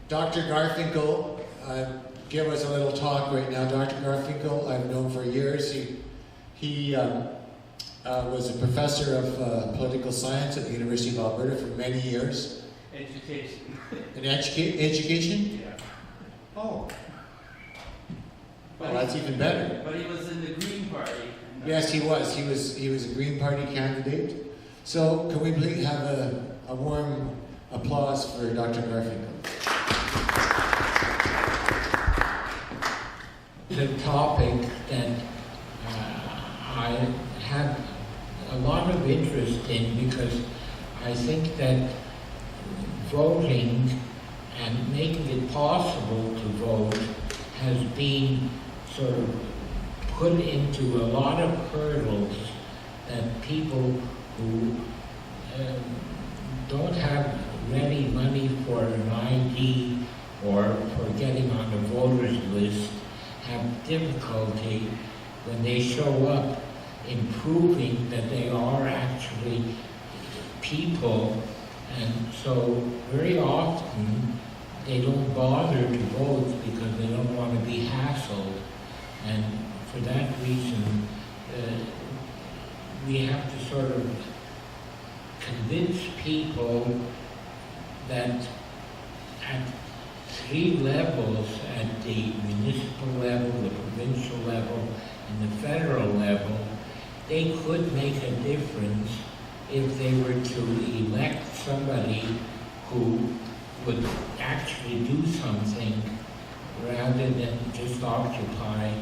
Dr. Garfinkle give us a little talk right now. Dr. Garfinkle, I've known for years. He was a professor of political science at the University of Alberta for many years. Education. In education? Yeah. Oh. Well, that's even better. But he was in the Green Party. Yes, he was. He was a Green Party candidate. So, can we please have a warm applause for Dr. Garfinkle? The topic that I have a lot of interest in, because I think that voting and making it possible to vote has been sort of put into a lot of hurdles that people who don't have ready money for an ID or for getting on the voters list have difficulty when they show up in proving that they are actually people. And so very often they don't bother to vote because they don't want to be hassled. And for that reason, we have to sort of convince people that at three levels, at the municipal level, the provincial level, and the federal level, they could make a difference if they were to elect somebody who would actually do something rather than just occupy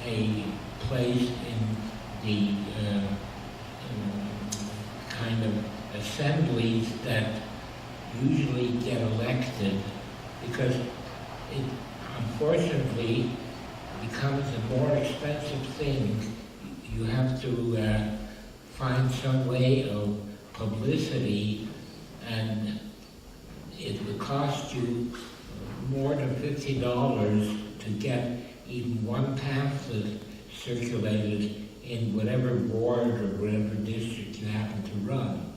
a place in the kind of assemblies that usually get elected, because it unfortunately becomes a more expensive thing. You have to find some way of publicity, and it would cost you more than $50 to get even one pamphlet circulated in whatever ward or whatever district you happen to run.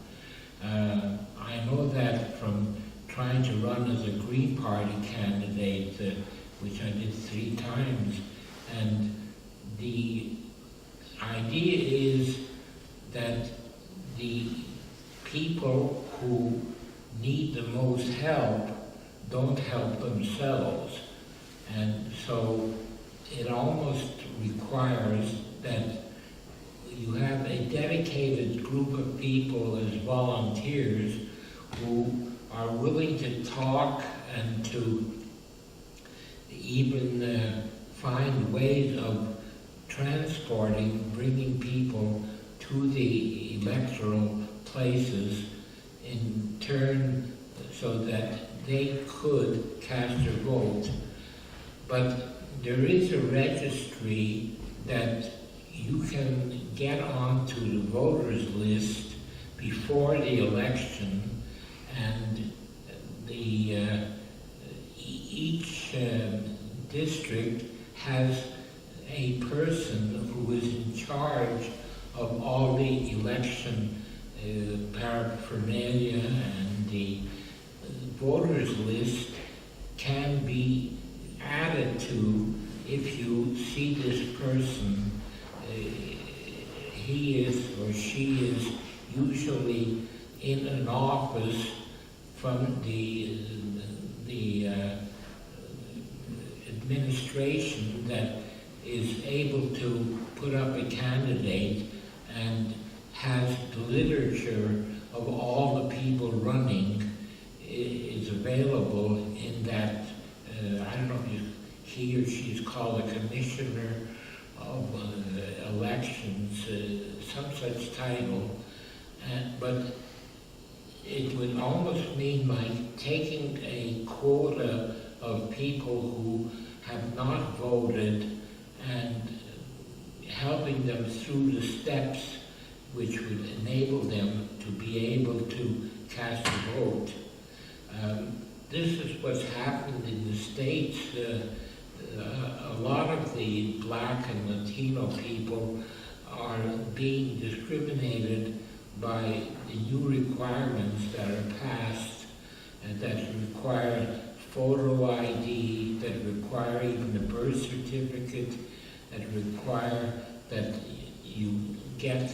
I know that from trying to run as a Green Party candidate, which I did 3 times, and the idea is that the people who need the most help don't help themselves. And so it almost requires that you have a dedicated group of people as volunteers who are willing to talk and to even find ways of transporting, bringing people to the electoral places in turn so that they could cast their vote. But there is a registry that you can get onto the voters list before the election, and each district has a person who is in charge of all the election paraphernalia, and the voters list can be added to if you see this person. He is or she is usually in an office from the administration that is able to put up a candidate and has the literature of all the people running is available in that, I don't know if he or she is called a commissioner of elections, some such title, But it would almost mean like taking a quota of people who have not voted and helping them through the steps which would enable them to be able to cast a vote. This is what's happened in the States. A lot of the Black and Latino people are being discriminated by the new requirements that are passed and that require photo ID, that require even a birth certificate, that require that you get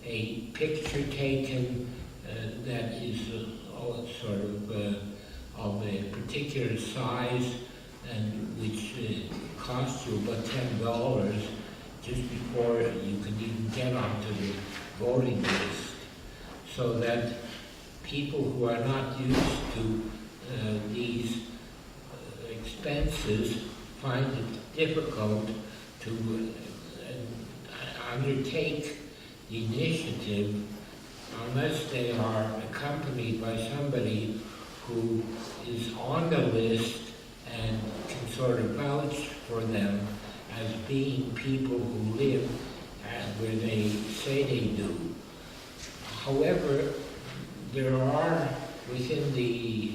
a picture taken that is sort of a particular size and which costs you about $10 just before you can even get onto the voting list. So that people who are not used to these expenses find it difficult to undertake the initiative unless they are accompanied by somebody who is on the list and can sort of vouch for them as being people who live where they say they do. However, there are within the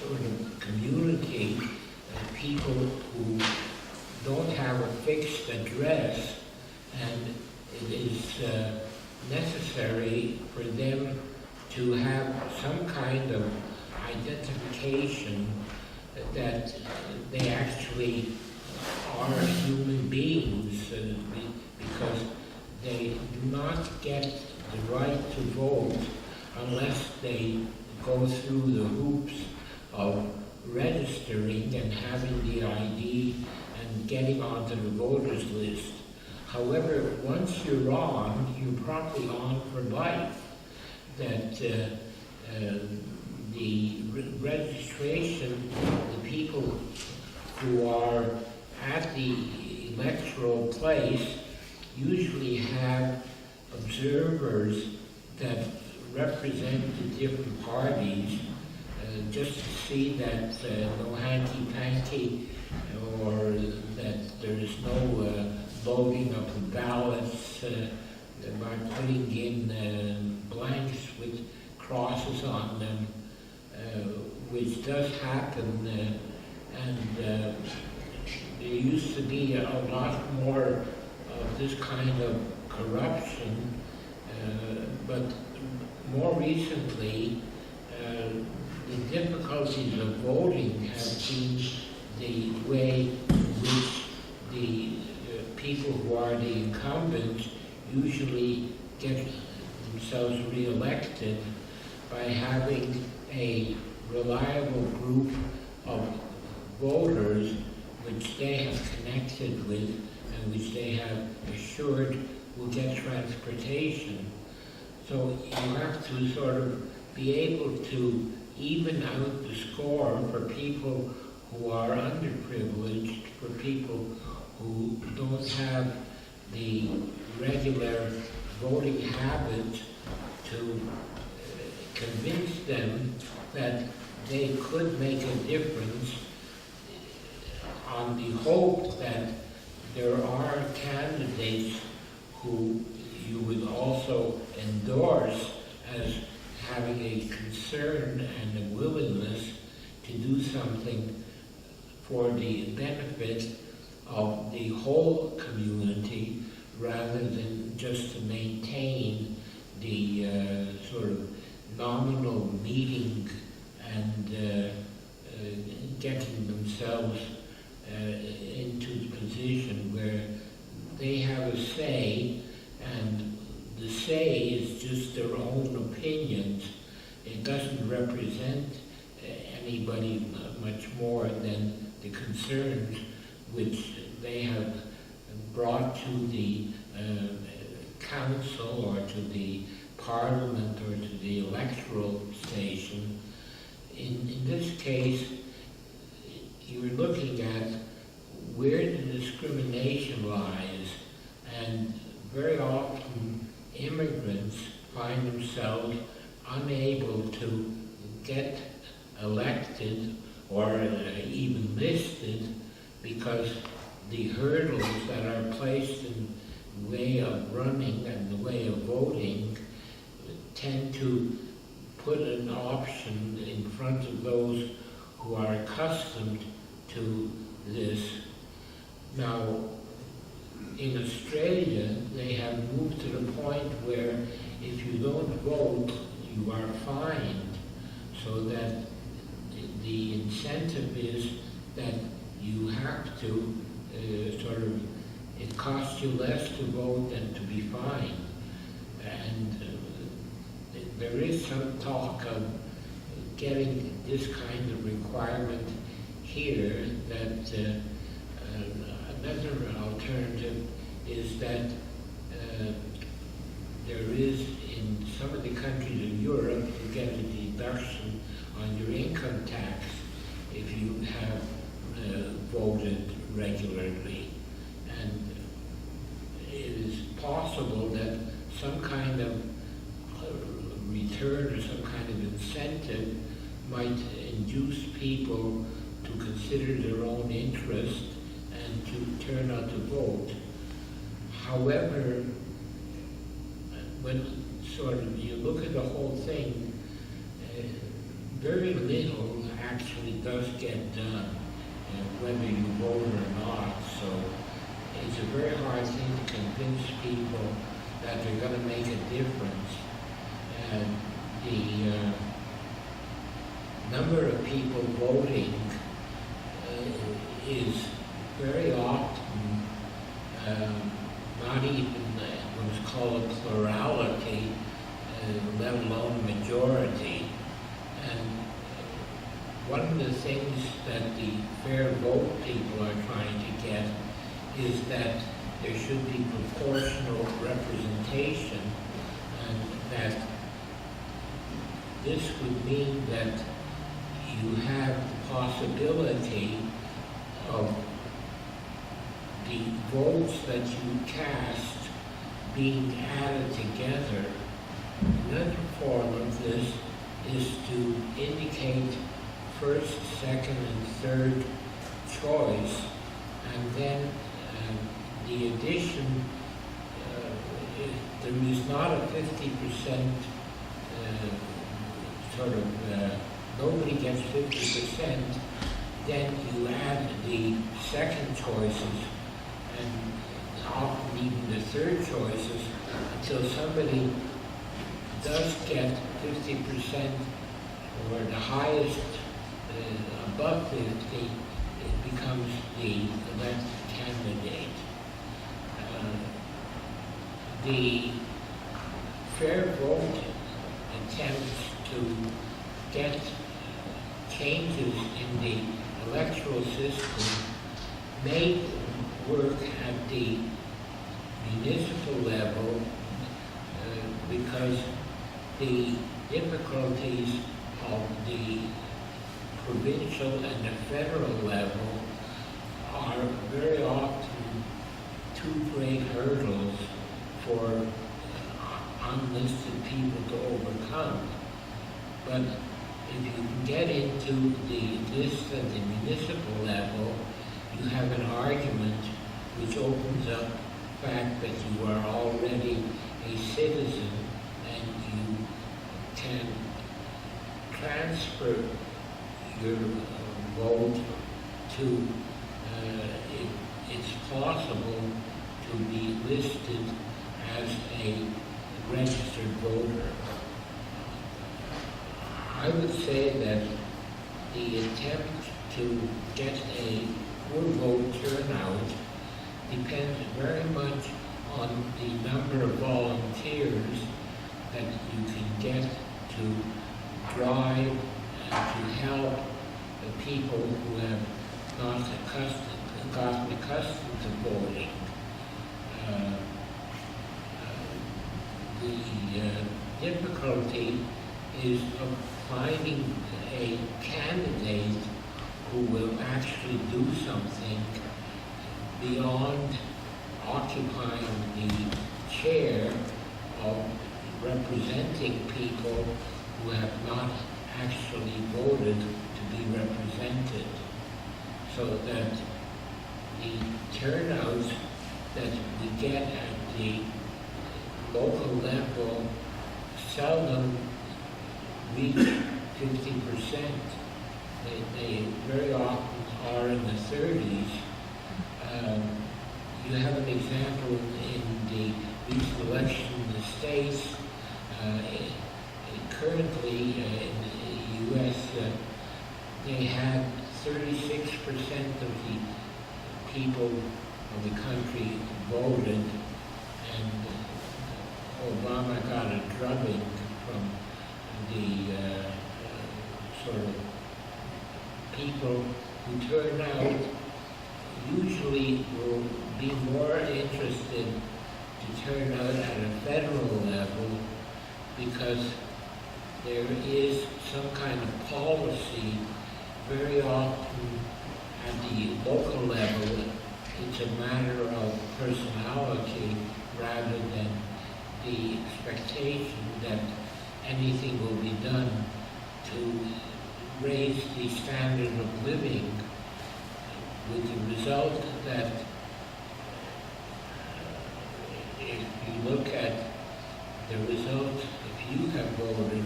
sort of community people who don't have a fixed address, and it is necessary for them to have some kind of identification that they actually are human beings, because they do not get the right to vote unless they go through the hoops of registering and having the ID and getting onto the voters list. However, once you're on, you're probably on for life. That the registration, the people who are at the electoral place usually have observers that represent the different parties, just to see that no hanky-panky or that there is no loading of the ballots by putting in blanks with crosses on them, which does happen, and there used to be a lot more of this kind of corruption, but more recently the difficulties of voting have been the way in which the people who are the incumbents usually get themselves re-elected by having a reliable group of voters which they have connected with and which they have assured will get transportation. So you have to sort of be able to even out the score for people who are underprivileged, for people who don't have the regular voting habit, to convince them that they could make a difference on the hope that there are candidates who you would also endorse as having a concern and a willingness to do something for the benefit of the whole community rather than just to maintain the sort of nominal meeting and getting themselves into the position where they have a say, and the say is just their own opinions. It doesn't represent anybody much more than the concerns which they have brought to the council or to the parliament or to the electoral station. In this case, you're looking at where the discrimination lies, and very often immigrants find themselves unable to get elected or even listed because the hurdles that are placed in the way of running and the way of voting tend to put an option in front of those who are accustomed to this. Now, in Australia, they have moved to the point where if you don't vote, you are fined, so that the incentive is that you have to it costs you less to vote than to be fined. And there is some talk of getting this kind of requirement here, that another alternative is that there is in some of the countries in Europe, you get a deduction on your income tax if you have voted regularly. And it is possible that some kind of return or some kind of incentive might induce people to consider their own interest and to turn out to vote. However, when you look at the whole thing, very little actually does get done, whether you vote or not. So it's a very hard thing to convince people that they're going to make a difference. And the number of people voting is very often not even what's called a plurality, let alone majority. And one of the things that the fair vote people are trying to get is that there should be proportional representation, and that this would mean that you have the possibility of the votes that you cast being added together. Another form of this is to indicate first, second, and third choice, and then the addition, there is not a 50% nobody gets 50%, then you add the second choices and often even the third choices until somebody does get 50% or the highest above 50, it becomes the elected candidate. The fair vote attempts to get changes in the electoral system may work at the municipal level because the difficulties of the provincial and the federal level are very often two great hurdles for unlisted people to overcome. But if you can get into the list at the municipal level, you have an argument which opens up the fact that you are already a citizen and you can transfer your vote to, it's possible to be listed as a registered voter. I would say that the attempt to get a full vote turnout depends very much on the number of volunteers that you can get to drive and to help the people who have gotten accustomed to voting. The difficulty is of finding a candidate who will actually do something beyond occupying the chair of representing people who have not actually voted to be represented, so that the turnout that we get at the local level seldom reach 50%. They very often are in the 30s. You have an example in the recent election in the States. Currently in the U.S., they had 36% of the people of the country voted, and Obama got a drubbing from the sort of people who turn out usually will be more interested to turn out at a federal level because there is some kind of policy. Very often at the local level, it's a matter of personality rather than the expectation that anything will be done to raise the standard of living, with the result that if you look at the result, if you have voted,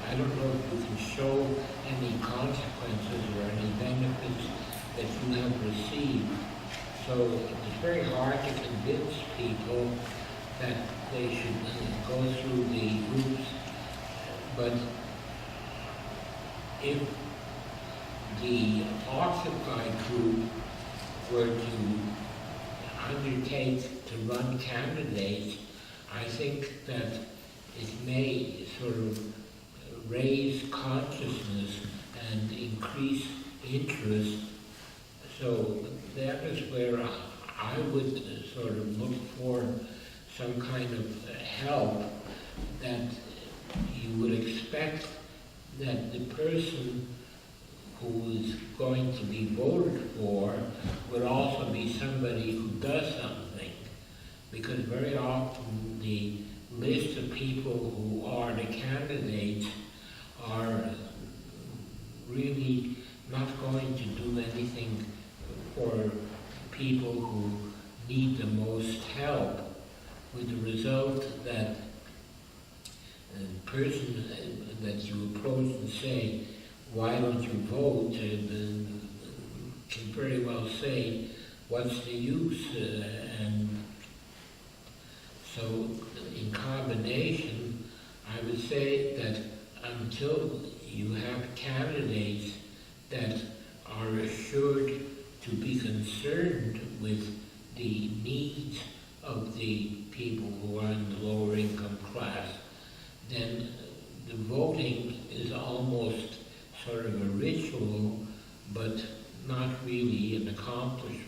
I don't know if you can show any consequences or any benefits that you have received. So it's very hard to convince people that they should go through the hoops. But if the Occupy group were to undertake to run candidates, I think that it may sort of raise consciousness and increase interest. So that is where I would sort of look for some kind of help, that you would expect that the person who is going to be voted for would also be somebody who does something. Because very often the list of people who are the candidates are really not going to do anything for people who need the most help, with the result that the person that you approach and say, why don't you vote, and can very well say, what's the use? And so in combination, I would say that until you have candidates that are assured to be concerned with the needs of the people who are in the lower income class, then the voting is almost sort of a ritual, but not really an accomplishment.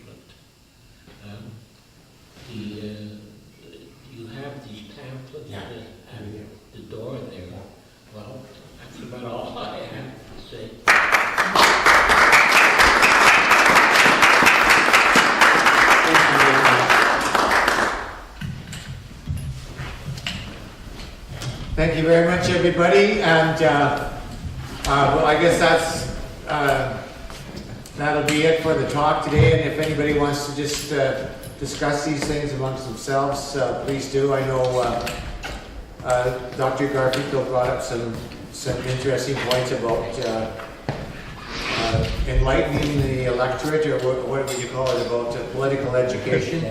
You have these pamphlets at the door there. Well, that's about all I have to say. Thank you very much, everybody. And well, I guess that'll be it for the talk today. And if anybody wants to just discuss these things amongst themselves, please do. I know Dr. Garfinkle brought up some interesting points about enlightening the electorate, or what would you call it, about political education.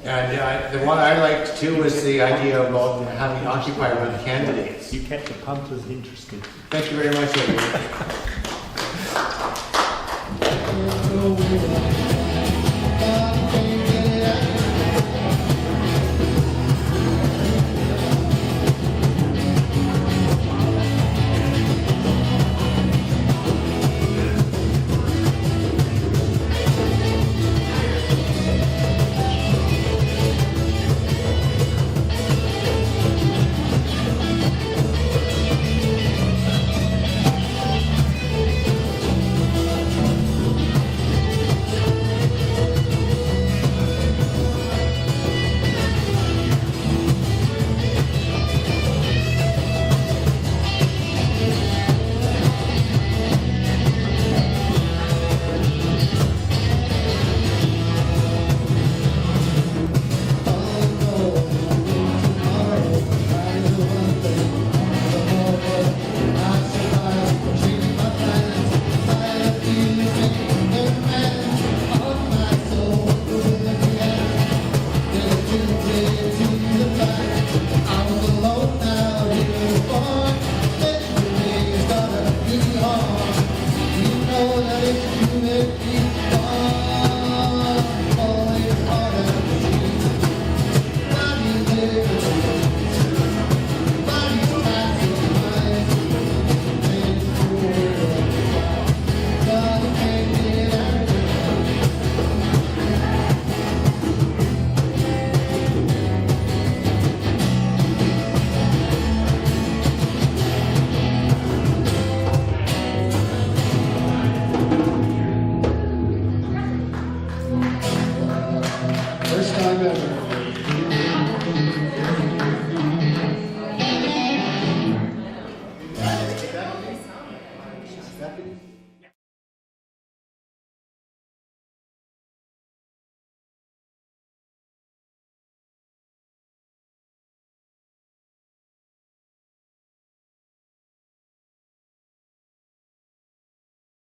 And the one I liked too was the idea about having Occupy run candidates. You kept the punters interested. Thank you very much, everyone. First time ever.